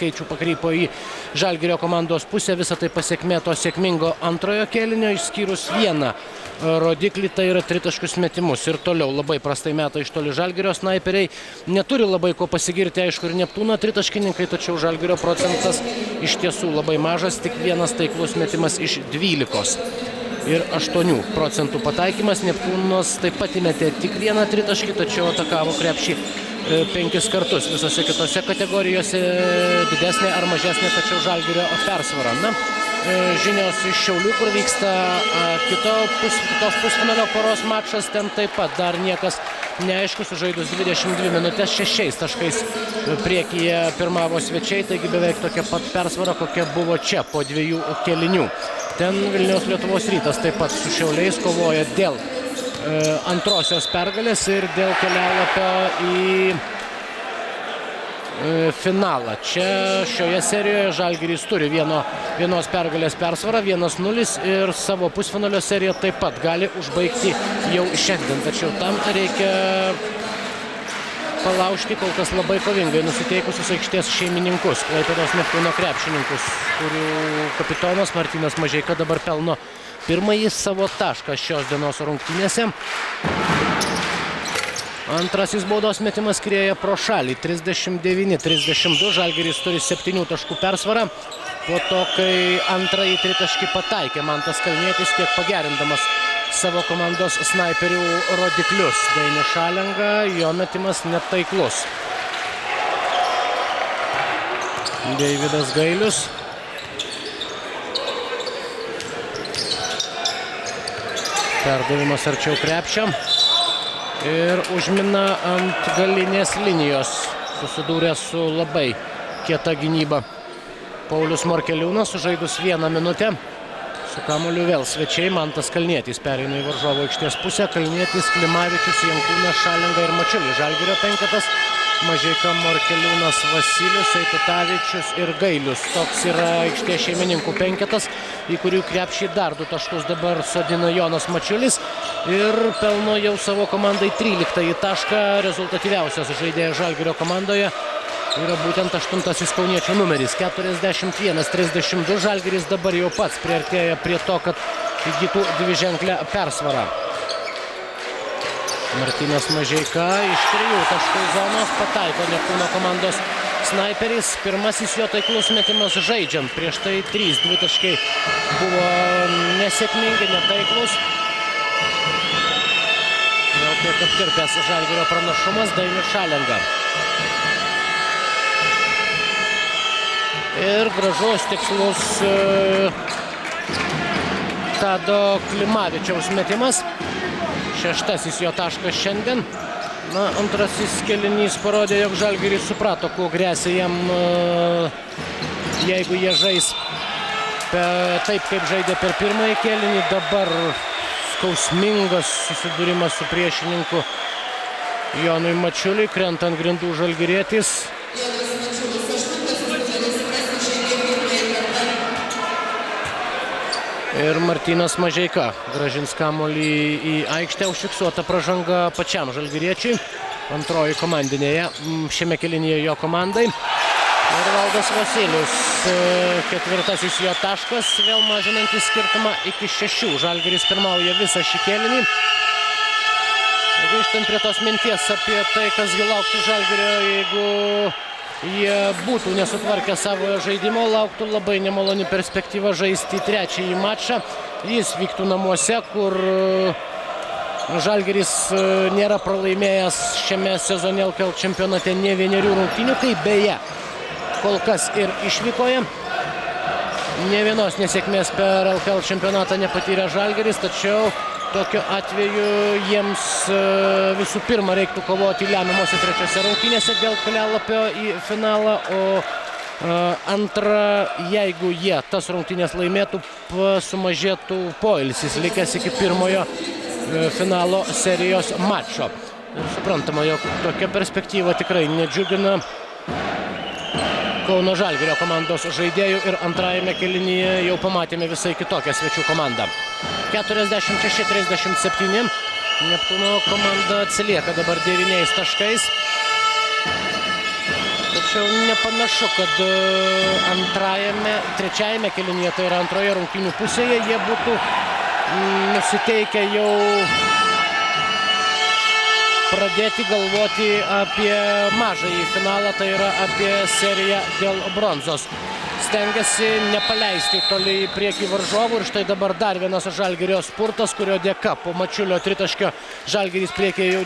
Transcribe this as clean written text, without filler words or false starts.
skaičių pakrypo į Žalgirio komandos pusę. Visą tai pasiekmė to sėkmingo antrojo kėlinio, išskyrus vieną rodiklį, tai yra tritaškius metimus. Ir toliau labai prastai meta iš toli Žalgirio snaiperiai. Neturi labai ko pasigirti, aišku, ir Neptūno tritaškininkai, tačiau Žalgirio procentas iš tiesų labai mažas, tik vienas taiklus metimas iš 12. Ir 8% pataikymas. Neptūnas taip pat įmetė tik vieną tritaškį, tačiau atakavo krepšį 5 kartus. Visose kitose kategorijose didesnė ar mažesnė, tačiau Žalgirio persvara. Na, žinios iš Šiaulių, kur vyksta kitos pusfinalio poros mačas, ten taip pat dar niekas neaišku, sužaidus 22 minutės 6 taškais priekyje pirmavo svečiai, taigi beveik tokia pat persvara, kokia buvo čia po 2 kėlinių. Ten Vilniaus Lietuvos Rytas taip pat su Šiauliais kovoja dėl antrosios pergalės ir dėl kelialapio į finalą. Čia šioje serijoje Žalgiris turi vienos pergalės persvarą, 1-0 ir savo pusfinalio seriją taip pat gali užbaigti jau šiandien. Tačiau tam reikia palaužti kol kas labai kovingai nusiteikusius aikštės šeimininkus, Klaipėdos Neptūno krepšininkus, kurių kapitonas Martynas Mažeika dabar pelno pirmąjį savo tašką šios dienos rungtynėse. Antrasis baudos metimas skrieja pro šalį, 39-32, Žalgiris turi 7 taškų persvarą. Po to, kai antrąjį tritaškį pataikė Mantas Kalnietis, kiek pagerindamas savo komandos snaiperių rodiklius. Dainius Šalenga, jo metimas netaiklus. Deividas Gailius. Perdavimas arčiau krepšio. Ir užmina ant galinės linijos. Susidūrė su labai kieta gynyba Paulius Morkeliūnas, sužaidus 1 minutę. Su kamuoliu vėl svečiai, Mantas Kalnietis pereina į varžovo aikštės pusę. Kalnietis, Klimavičius, Jankūnas, Šalenga ir Mačiulis. Žalgirio penketas. Mažeika, Morkeliūnas, Vasilius, Eitutavičius ir Gailius. Toks yra aikštės šeimininkų penketas, į kurių krepšį dar 2 taškus dabar sodina Jonas Mačiulis. Ir pelno jau savo komandai 13 tašką. Rezultatyviausias žaidėjas Žalgirio komandoje yra būtent 8 kauniečių numeris, 41-32. Žalgiris dabar jau pats priartėja prie to, kad įgytų dviženklę persvarą. Martynas Mažeika iš 3 taškų zonos pataiko Neptūno komandos snaiperis. Pirmasis jo taiklus metimas žaidžiant. Prieš tai 3 dvitaškai buvo nesėkmingi, netaiklus. Jau kiek aptirpęs Žalgirio pranašumas, Dainius Šalenga. Ir gražus tikslus Tado Klimavičiaus metimas. 6 jo taškas šiandien. Na, antrasis kėlinys parodė, jog Žalgiris suprato, kuo gresia jam, jeigu jie žais taip, kaip žaidė per pirmąjį kėlinį. Dabar skausmingas susidūrimas su priešininku Jonui Mačiuliui, krenta ant grindų žalgirietis. Ir Martynas Mažeika grąžins kamuolį į aikštę, užfiksuota pražanga pačiam žalgiriečiui. Antroji komandinėje šiame kėlinyje jo komandai. Ir Valdas Vasilius, 4 jo taškas, vėl mažinantis skirtumą iki 6. Žalgiris pirmauja visą šį kėlinį. Grįžtant prie tos minties apie tai, kas lauktų Žalgirio, jeigu jie būtų nesutvarkę savojo žaidimo, lauktų labai nemaloni perspektyva žaisti 3-ąjį mačą. Jis vyktų namuose, kur Žalgiris nėra pralaimėjęs šiame sezone LKL čempionate nė 1 rungtynių, tai beje, kol kas ir išvykoje. Nė vienos nesėkmės per LKL čempionatą nepatyrė Žalgiris, tačiau tokiu atveju jiems visų pirma reiktų kovoti lemiamose 3 rungtynėse dėl kelialapio į finalą, o antra, jeigu jie tas rungtynės laimėtų, sumažėtų poilsis likęs iki pirmojo finalo serijos mačo. Suprantama, jog tokia perspektyva tikrai nedžiugina Kauno Žalgirio komandos žaidėjų ir antrajame kėlinyje jau pamatėme visai kitokią svečių komandą. 46-37. Neptūno komanda atsilieka dabar 9 taškais. Tačiau nepanašu, kad trečiajame kėlinyje, tai yra antroje rungtynių pusėje, jie būtų nusiteikę jau pradėti galvoti apie mažąjį finalą, tai yra apie seriją dėl bronzos. Stengiasi nepaleisti toli į priekį varžovų ir štai dabar dar vienas Žalgirio spurtas, kurio dėka po Mačiulio tritaškio Žalgiris priekyje jau